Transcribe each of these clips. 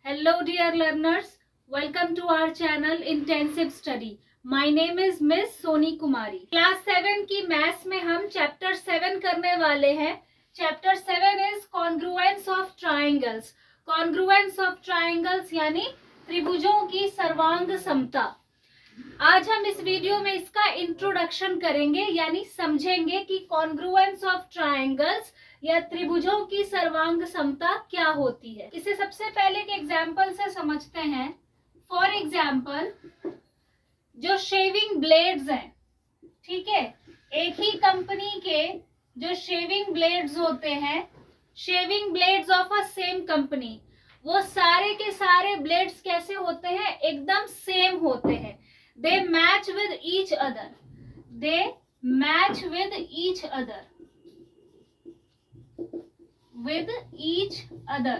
Hello dear learners, welcome to our channel Intensive Study. My name is Miss Soni Kumari. Class 7 की maths में हम chapter 7 करने वाले हैं. Chapter 7 is congruence of triangles. Congruence of triangles यानी त्रिभुजों की सर्वांग समता. आज हम इस वीडियो में इसका इंट्रोडक्शन करेंगे यानी समझेंगे कि कॉन्ग्रुएंस ऑफ ट्रायंगल्स या त्रिभुजों की सर्वांग समता क्या होती है. इसे सबसे पहले के एग्जाम्पल से समझते हैं. फॉर एग्जाम्पल जो शेविंग ब्लेड्स हैं, ठीक है, एक ही कंपनी के जो शेविंग ब्लेड्स होते हैं, shaving blades of a same company, वो सारे के सारे ब्लेड्स कैसे होते हैं? एकदम सेम होते हैं. They match with each other. They match with each other. With each other.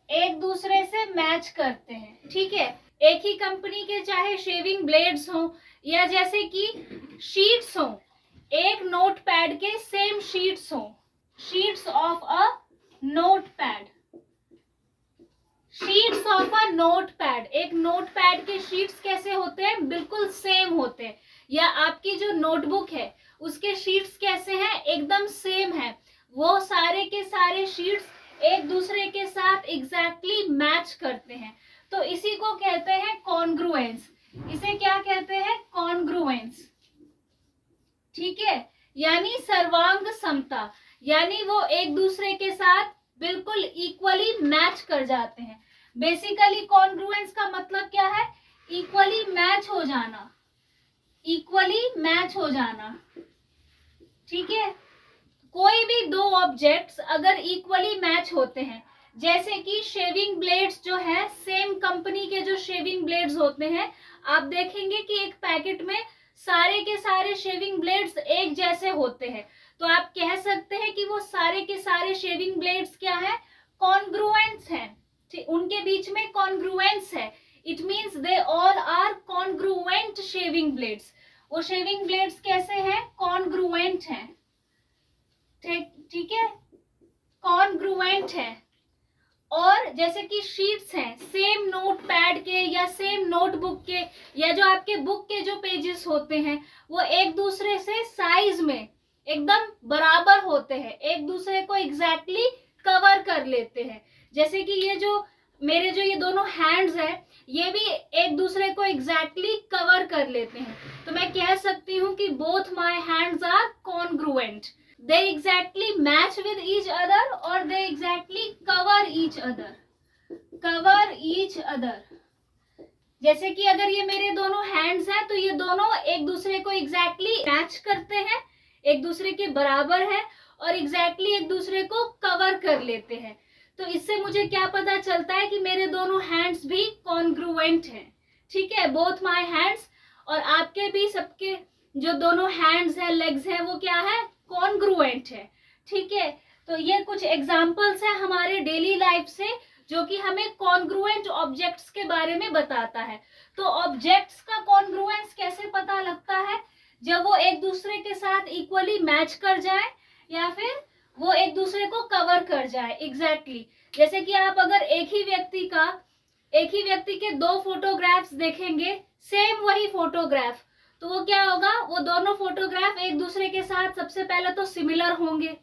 एक दूसरे से मैच करते हैं, ठीक है. एक ही कंपनी के चाहे शेविंग ब्लेड्स हों या जैसे कि शीट्स हों, एक नोट पैड के सेम शीट्स हों, sheets of a note pad, sheets of a note pad. एक नोट पैड के शीट्स कैसे होते हैं? बिल्कुल सेम होते हैं. या आपकी जो नोटबुक है उसके शीट्स कैसे हैं? एकदम सेम है. वो सारे के सारे शीट्स एक दूसरे के साथ एग्जैक्टली मैच करते हैं. तो इसी को कहते हैं कॉन्ग्रुएंस. इसे क्या कहते हैं? कॉन्ग्रुएंस, ठीक है, यानी सर्वांग समता. यानी वो एक दूसरे के साथ बिल्कुल इक्वली मैच कर जाते हैं. बेसिकली कॉन्ग्रुएंस का मतलब क्या है? इक्वली मैच हो जाना, इक्वली मैच हो जाना, ठीक है. कोई भी दो ऑब्जेक्ट्स अगर इक्वली मैच होते हैं, जैसे कि शेविंग ब्लेड्स जो है, सेम कंपनी के जो शेविंग ब्लेड्स होते हैं, आप देखेंगे कि एक पैकेट में सारे के सारे शेविंग ब्लेड्स एक जैसे होते हैं. तो आप कह सकते हैं कि वो सारे के सारे शेविंग ब्लेड्स क्या है? कॉन्ग्रुएंस हैं. उनके बीच में कॉन्ग्रुएंस है. It means they all are congruent shaving blades. वो शेविंग ब्लेड्स कैसे हैं? कॉन्ग्रुएंट हैं, ठीक है, कॉन्ग्रुएंट है. और जैसे कि शीट्स हैं, सेम नोट पैड के या सेम नोटबुक के या जो आपके बुक के जो पेजेस होते हैं, वो एक दूसरे से साइज में एकदम बराबर होते हैं, एक दूसरे को एग्जैक्टली कवर कर लेते हैं. जैसे कि ये जो मेरे जो ये दोनों हैंड्स हैं, ये भी एक दूसरे को एग्जैक्टली कवर कर लेते हैं. तो मैं कह सकती हूँ कि both my hands are congruent. They exactly match with each other और they exactly cover each other, cover each other. जैसे कि अगर ये मेरे दोनों हैंड्स हैं तो ये दोनों एक दूसरे को एग्जैक्टली मैच करते हैं, एक दूसरे के बराबर है और एग्जैक्टली एक दूसरे को कवर कर लेते हैं. तो इससे मुझे क्या पता चलता है कि मेरे दोनों हैंड्स भी कॉन्ग्रुएंट हैं, ठीक है, बोथ माय हैंड्स. और आपके भी सबके जो दोनों हैंड्स हैं, लेग्स हैं, वो क्या है? कॉन्ग्रुएंट है, ठीक है. तो ये कुछ एग्जांपल्स हैं हमारे डेली लाइफ से जो कि हमें कॉन्ग्रुएंट ऑब्जेक्ट्स के बारे में बताता है. तो ऑब्जेक्ट्स का कॉन्ग्रुएंस कैसे पता लगता है? जब वो एक दूसरे के साथ इक्वली मैच कर जाए या फिर वो एक दूसरे को कवर कर जाए एग्जैक्टली. जैसे कि आप अगर एक ही व्यक्ति के दो फोटोग्राफ्स देखेंगे, सेम वही फोटोग्राफ, तो वो क्या होगा? वो दोनों फोटोग्राफ एक दूसरे के साथ सबसे पहले तो सिमिलर होंगे,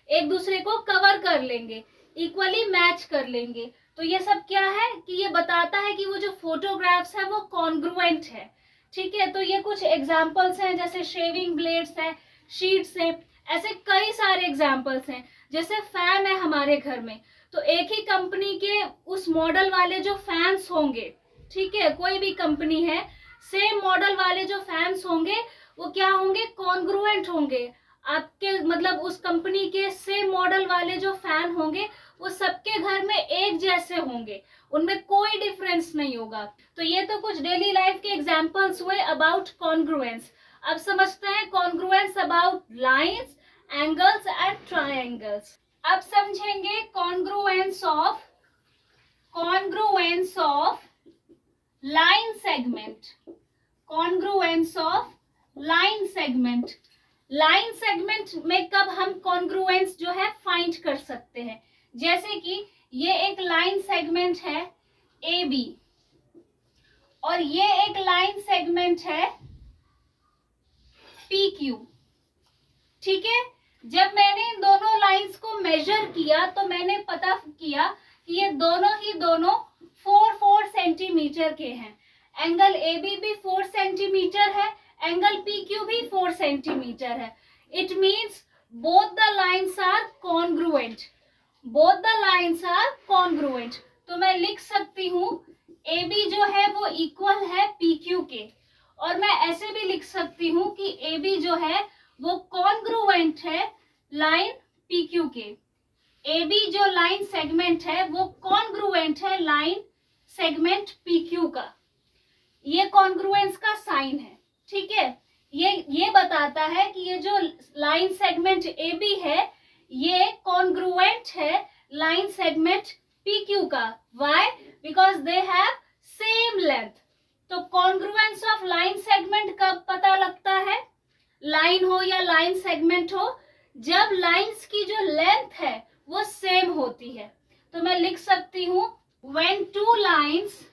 एक दूसरे को कवर कर लेंगे, इक्वली मैच कर लेंगे. तो ये सब क्या है कि ये बताता है कि वो जो फोटोग्राफ्स है वो कॉन्ग्रुएंट है, ठीक है. तो ये कुछ एग्जांपल्स हैं, जैसे शेविंग ब्लेड्स है, शीट्स है, ऐसे कई सारे एग्जांपल्स हैं. जैसे फैन है हमारे घर में, तो एक ही कंपनी के उस मॉडल वाले जो फैंस होंगे, ठीक है, कोई भी कंपनी है, सेम मॉडल वाले जो फैंस होंगे वो क्या होंगे? कॉन्ग्रुएंट होंगे. आपके मतलब उस कंपनी के सेम मॉडल वाले जो फैन होंगे वो सबके घर में एक जैसे होंगे, उनमें कोई डिफरेंस नहीं होगा. तो ये तो कुछ डेली लाइफ के एग्जांपल्स हुए अबाउट कॉन्ग्रुएंस. अब समझते हैं congruence about lines, angles and triangles. अब समझेंगे congruence of line segment. Congruence of line segment. Line segment में कब हम कॉन्ग्रुएंस जो है फाइंड कर सकते हैं? जैसे कि ये एक लाइन सेगमेंट सेगमेंट है ए बी और ये एक लाइन सेगमेंट है पी क्यू। ठीक है, जब मैंने इन दोनों लाइंस को मेजर किया तो मैंने पता किया कि ये दोनों 4 सेंटीमीटर के हैं। एंगल ए बी भी 4 सेंटीमीटर है, एंगल पी क्यू भी 4 सेंटीमीटर है। It means both the lines are congruent, both the lines are congruent. तो मैं लिख सकती हूँ ए बी जो है वो इक्वल है पी क्यू के, और मैं ऐसे भी लिख सकती हूँ कि ए बी जो है वो कॉन्ग्रुएंट है लाइन पी क्यू के। ए बी जो लाइन सेगमेंट है वो कॉन्ग्रुएंट है लाइन सेगमेंट पी क्यू का। ये कॉन्ग्रुएंस का साइन है। ठीक है, ये बताता है कि ये जो लाइन सेगमेंट ए बी है ये कॉन्ग्रुएंट है लाइन सेगमेंट पी क्यू का। Why? Because they have same length. तो कॉन्ग्रुएंस ऑफ लाइन सेगमेंट कब पता लगता है? लाइन हो या लाइन सेगमेंट हो, जब लाइंस की जो लेंथ है वो सेम होती है। तो मैं लिख सकती हूँ when two lines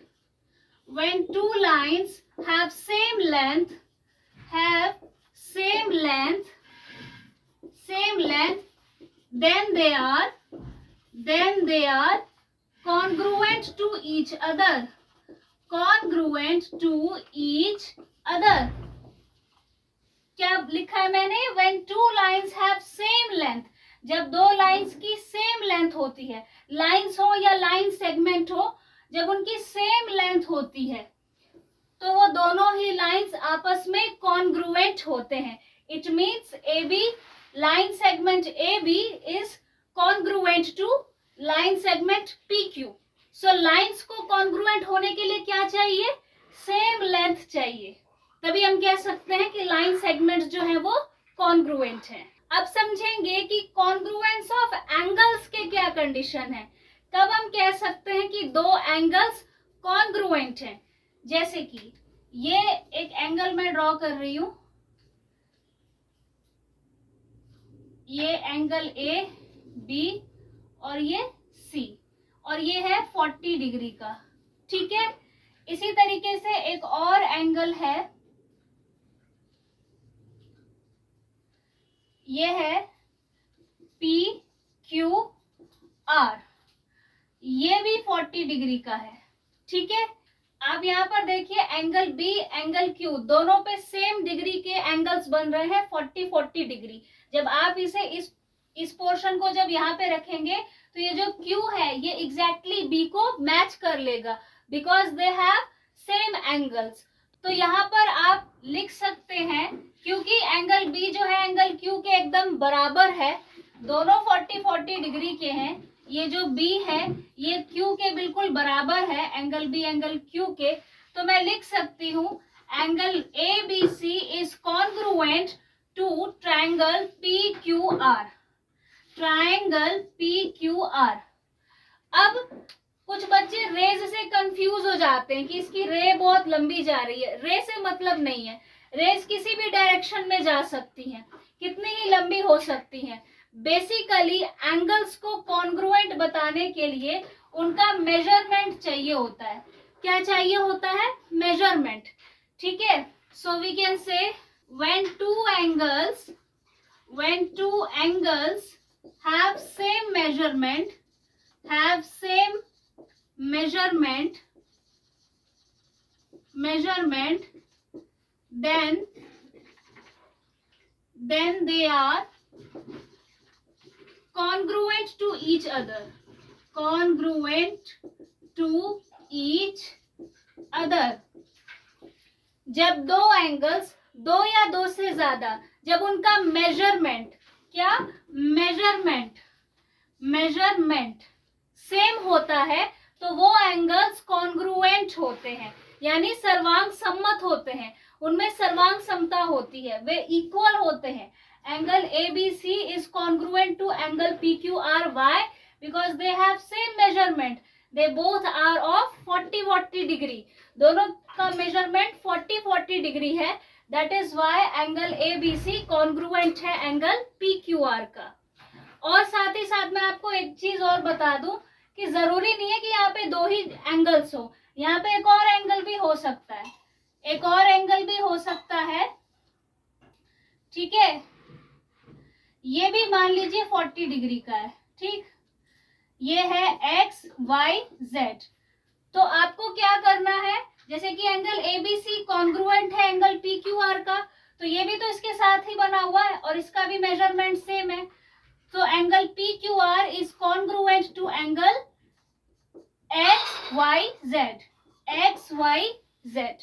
have same length, then they are congruent to each other, क्या लिखा है मैंने? when two lines have same length, जब दो लाइंस की सेम लेंथ होती है, लाइंस हो या लाइन सेगमेंट हो, जब उनकी सेम लेंथ होती है तो वो दोनों ही लाइंस आपस में कॉन्ग्रुएंट होते हैं। It means A B, line segment A B is congruent to line segment P Q. So lines को कॉन्ग्रुएंट होने के लिए क्या चाहिए? सेम लेंथ चाहिए, तभी हम कह सकते हैं कि लाइन सेगमेंट जो है वो कॉन्ग्रुएंट है। अब समझेंगे कि कॉन्ग्रुएंस ऑफ एंगल्स के क्या कंडीशन है, तब हम कह सकते हैं कि दो एंगल्स कॉन्ग्रुएंट हैं। जैसे कि ये एक एंगल मैं ड्रॉ कर रही हूं, ये एंगल ए बी और ये सी, और ये है 40 डिग्री का। ठीक है, इसी तरीके से एक और एंगल है, ये है पी क्यू आर, ये भी 40 डिग्री का है। ठीक है, आप यहाँ पर देखिए एंगल बी एंगल क्यू दोनों पे सेम डिग्री के एंगल्स बन रहे हैं 40 डिग्री। जब आप इसे इस पोर्शन को जब यहाँ पे रखेंगे तो ये जो क्यू है ये एग्जैक्टली बी को मैच कर लेगा, because they have same angles. तो यहाँ पर आप लिख सकते हैं, क्योंकि एंगल बी जो है एंगल क्यू के एकदम बराबर है, दोनों 40 डिग्री के हैं, ये जो बी है ये क्यू के बिल्कुल बराबर है, एंगल बी एंगल क्यू के। तो मैं लिख सकती हूँ angle A B C is congruent to triangle P Q R, triangle P Q R. अब कुछ बच्चे रेज से कंफ्यूज हो जाते हैं कि इसकी रे बहुत लंबी जा रही है। रे से मतलब नहीं है, रेज किसी भी डायरेक्शन में जा सकती हैं, कितनी ही लंबी हो सकती हैं। बेसिकली एंगल्स को कॉन्ग्रुएंट बताने के लिए उनका मेजरमेंट चाहिए होता है। क्या चाहिए होता है? मेजरमेंट। ठीक है, so we can say when two angles have same measurement, then they are congruent to each other, जब दो एंगल्स, दो या दो से ज्यादा, जब उनका मेजरमेंट, क्या मेजरमेंट सेम होता है तो वो एंगल्स कॉन्ग्रुएंट होते हैं, यानी सर्वांग सम्मत होते हैं, उनमें सर्वांग समता होती है, वे इक्वल होते हैं। Angle A B C is congruent to angle P Q R. Why? Because they have same measurement, they both are of 40 degree, दोनों का मेजरमेंट 40 डिग्री है। That is why angle A B C congruent है angle P Q R का। और साथ ही साथ मैं आपको एक चीज और बता दूं कि जरूरी नहीं है कि यहाँ पे दो ही एंगल्स हो। यहाँ पे एक और एंगल भी हो सकता है, एक और एंगल भी हो सकता है, ठीक है। ये भी मान लीजिए 40 डिग्री का है, ठीक। ये है एक्स वाई जेड। तो आपको क्या करना है, जैसे कि एंगल एबीसी कॉन्ग्रुएंट है एंगल पी क्यू आर का, तो ये भी तो इसके साथ ही बना हुआ है और इसका भी मेजरमेंट सेम है। तो angle P Q R is congruent to angle X Y Z, X Y Z.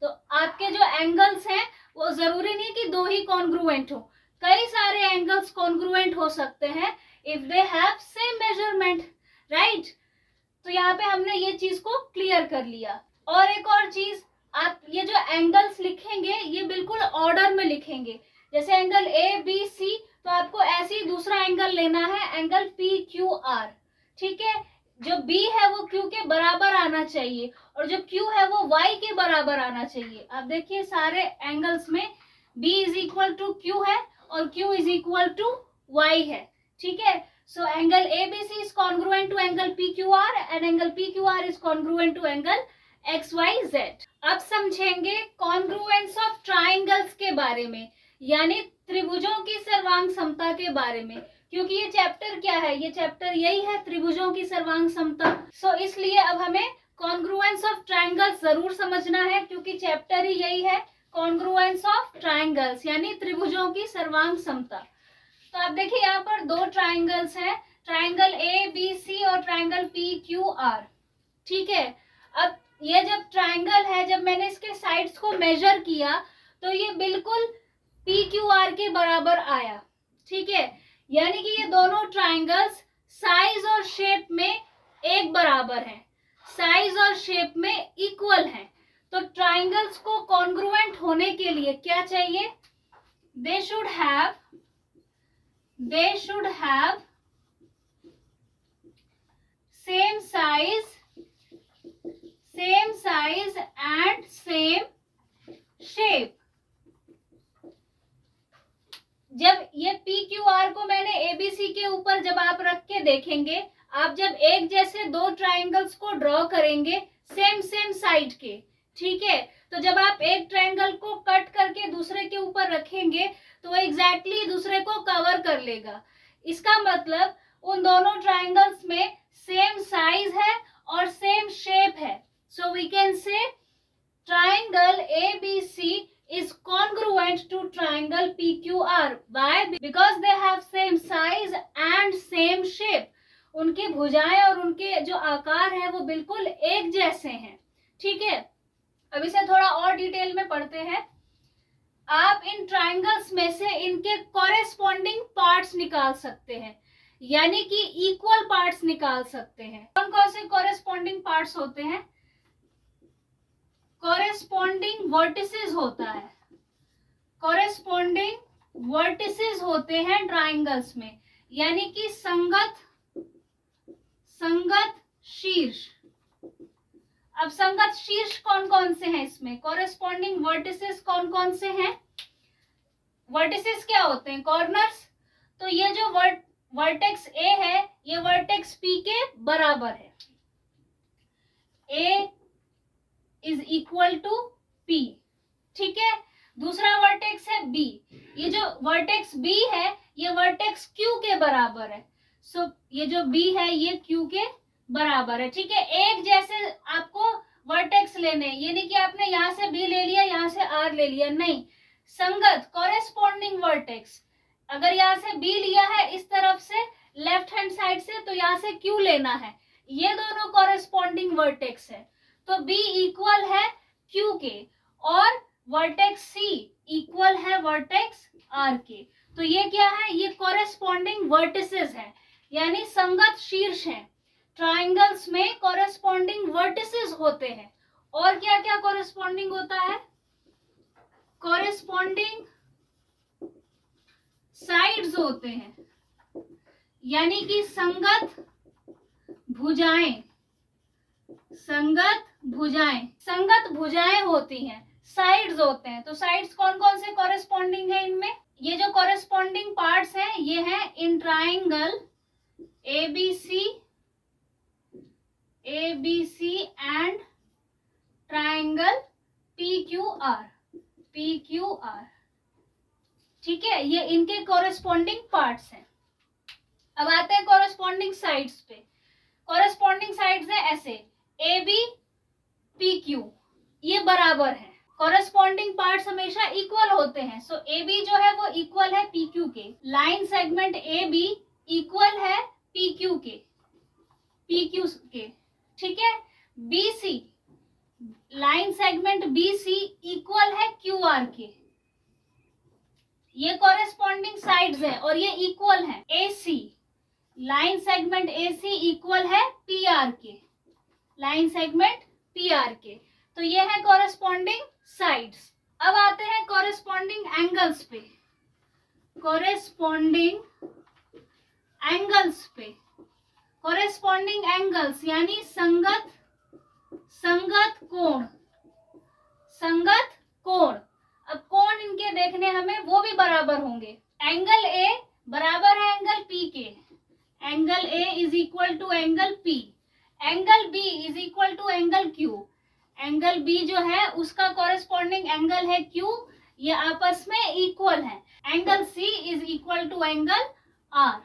तो आपके जो एंगल्स हैं वो जरूरी नहीं कि दो ही कॉन्ग्रुएंट हो, कई सारे एंगल्स कॉन्ग्रुएंट हो सकते हैं if they have same measurement, right. तो यहाँ पे हमने ये चीज को क्लियर कर लिया। और एक और चीज, आप ये जो एंगल्स लिखेंगे ये बिल्कुल ऑर्डर में लिखेंगे। जैसे एंगल ए बी सी, तो आपको ऐसे ही दूसरा एंगल लेना है एंगल पी क्यू आर, ठीक है। जो B है वो Q के बराबर आना चाहिए और जो Q है वो Y के बराबर आना चाहिए। आप देखिए सारे एंगल्स में B is equal to Q है और Q is equal to Y है, ठीक है। सो angle ABC is congruent to angle PQR and angle PQR is congruent to angle XYZ। अब समझेंगे कॉन्ग्रुएंस ऑफ ट्राइंगल्स के बारे में, यानी त्रिभुजों की सर्वांग समता के बारे में, क्योंकि ये चैप्टर क्या है, ये चैप्टर यही है, त्रिभुजों की सर्वांग समता। सो इसलिए अब हमें कॉन्ग्रुएंस ऑफ ट्राइंगल्स जरूर समझना है, क्योंकि चैप्टर ही यही है, कॉन्ग्रुएंस ऑफ ट्राइंगल्स यानी त्रिभुजों की सर्वांग समता। तो आप देखिए यहाँ पर दो ट्राइंगल्स हैं, ट्राइंगल ए बी सी और ट्राइंगल पी क्यू आर, ठीक है। अब ये जब ट्राइंगल है, जब मैंने इसके साइड्स को मेजर किया तो ये बिल्कुल पी क्यू आर के बराबर आया, ठीक है। यानी कि ये दोनों ट्राइंगल्स साइज और शेप में एक बराबर हैं, साइज और शेप में इक्वल हैं। तो ट्राइंगल्स को कॉन्ग्रुएंट होने के लिए क्या चाहिए, they should have same size and same shape. जब ये पी क्यू आर को मैंने एबीसी के ऊपर जब आप रख के देखेंगे, आप जब एक जैसे दो ट्राइंगल्स को ड्रॉ करेंगे सेम साइड के, ठीक है, तो जब आप एक ट्राइंगल को कट करके दूसरे के ऊपर रखेंगे तो वो एग्जैक्टली दूसरे को कवर कर लेगा। इसका मतलब उन दोनों ट्राइंगल्स में सेम साइज है और सेम शेप है। So we can say triangle ABC is congruent to triangle PQR. Why? Because they have same size and same shape. उनकी भुजाएं और उनके जो आकार है वो बिल्कुल एक जैसे हैं, ठीक है। अब इसे थोड़ा और डिटेल में पढ़ते हैं। आप इन ट्राइंगल्स में से इनके कॉरेस्पॉन्डिंग पार्ट्स निकाल सकते हैं, यानी कि इक्वल पार्ट्स निकाल सकते हैं। कौन कौन से कॉरेस्पॉन्डिंग पार्ट्स होते हैं, कॉरेस्पॉन्डिंग वर्टिसेस होता है, कॉरेस्पॉन्डिंग वर्टिसेस होते हैं ट्राइंगल्स में, यानी कि संगत शीर्ष। अब संगत शीर्ष कौन कौन से हैं इसमें, कॉरेस्पॉन्डिंग वर्टिसेस कौन कौन से हैं। वर्टिसेस क्या होते हैं, कॉर्नर्स। तो ये जो वर्टेक्स ए है ये वर्टेक्स पी के बराबर है, ए इज इक्वल टू पी, ठीक है। दूसरा वर्टेक्स है बी, ये जो वर्टेक्स बी है ये वर्टेक्स क्यू के बराबर है। सो ये जो बी है ये क्यू के बराबर है, ठीक है। एक जैसे आपको वर्टेक्स लेने, ये नहीं कि आपने यहाँ से बी ले लिया यहाँ से आर ले लिया, नहीं, संगत कॉरेस्पॉन्डिंग वर्टेक्स। अगर यहाँ से बी लिया है इस तरफ से लेफ्ट हैंड साइड से, तो यहाँ से क्यू लेना है, ये दोनों कॉरेस्पॉन्डिंग वर्टेक्स है। तो B इक्वल है Q के और वर्टेक्स C इक्वल है वर्टेक्स R के। तो ये क्या है, ये कॉरेस्पॉन्डिंग वर्टिसेस है, यानी संगत शीर्ष है। ट्राइंगल्स में कॉरेस्पॉन्डिंग वर्टिसेस होते हैं। और क्या क्या कॉरेस्पॉन्डिंग होता है, कॉरेस्पॉन्डिंग साइड्स होते हैं, यानी कि संगत भुजाएं होती हैं, साइड्स होते हैं। तो साइड्स कौन कौन से कॉरेस्पॉन्डिंग है इनमें, ये जो कॉरेस्पॉन्डिंग पार्ट्स हैं ये हैं in triangle ABC ABC and triangle PQR, PQR, ठीक है, ये इनके कॉरेस्पॉन्डिंग पार्ट्स हैं। अब आते हैं कॉरेस्पॉन्डिंग साइड्स पे। कॉरेस्पॉन्डिंग साइड्स है ऐसे AB PQ, ये बराबर है। कॉरेस्पॉन्डिंग पार्ट्स हमेशा इक्वल होते हैं, सो AB जो है वो इक्वल है PQ के। लाइन सेगमेंट AB इक्वल है PQ के, PQ के, ठीक है। BC, line segment BC equal है QR के। ये कॉरेस्पॉन्डिंग साइड्स है और ये इक्वल है। AC, line segment AC equal है PR के, लाइन सेगमेंट PR के। तो ये है कॉरेस्पॉन्डिंग साइड्स। अब आते हैं कॉरेस्पॉन्डिंग एंगल्स पे। कॉरेस्पॉन्डिंग एंगल्स पे, कॉरेस्पॉन्डिंग एंगल्स यानी संगत, संगत कोण, संगत कोण। अब कोण इनके देखने हमें वो भी बराबर होंगे। एंगल A बराबर है एंगल P के, angle A is equal to angle P। Angle B is equal to angle Q, angle B जो है उसका कॉरेस्पॉन्डिंग एंगल है Q, ये आपस में इक्वल है। Angle C is equal to angle R,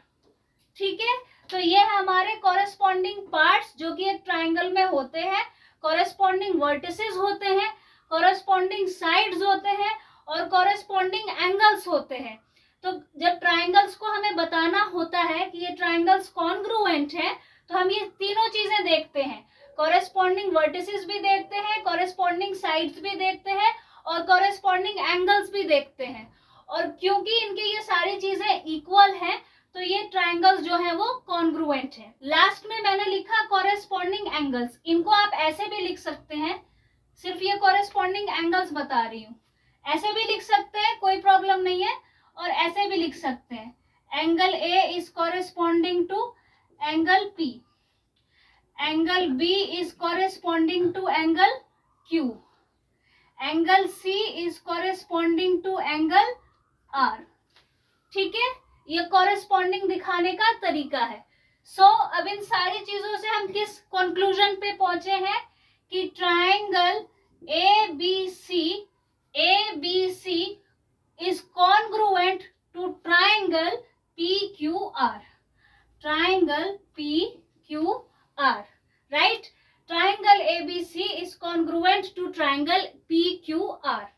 ठीक है। तो ये हमारे कॉरेस्पॉन्डिंग पार्ट्स जो कि एक ट्राइंगल में होते हैं। कॉरेस्पॉन्डिंग वर्टिसेस होते हैं, कॉरेस्पॉन्डिंग साइड्स होते हैं और कॉरेस्पॉन्डिंग एंगल्स होते हैं। तो जब ट्राइंगल्स को हमें बताना होता है कि ये ट्राइंगल्स कॉन्ग्रुएंट है, तो हम ये तीनों चीजें देखते हैं। कॉरेस्पॉन्डिंग वर्टिसेस भी देखते हैं, कॉरेस्पॉन्डिंग साइड्स भी देखते हैं और कॉरेस्पॉन्डिंग एंगल्स भी देखते हैं। और क्योंकि इनके ये सारी चीजें इक्वल हैं, तो ये ट्राइंगल्स जो है वो कॉन्ग्रुएंट है। लास्ट में मैंने लिखा कॉरेस्पॉन्डिंग एंगल्स, इनको आप ऐसे भी लिख सकते हैं, सिर्फ ये कॉरेस्पॉन्डिंग एंगल्स बता रही हूँ। ऐसे भी लिख सकते हैं, कोई प्रॉब्लम नहीं है, और ऐसे भी लिख सकते हैं। Angle A is corresponding to angle P, angle B is corresponding to angle Q, angle C is corresponding to angle R, ठीक है। ये कॉरेस्पॉन्डिंग दिखाने का तरीका है। अब इन सारी चीजों से हम किस कंक्लूजन पे पहुंचे हैं कि triangle ABC is congruent to triangle PQR, triangle PQR, right? Triangle ABC is congruent to triangle PQR.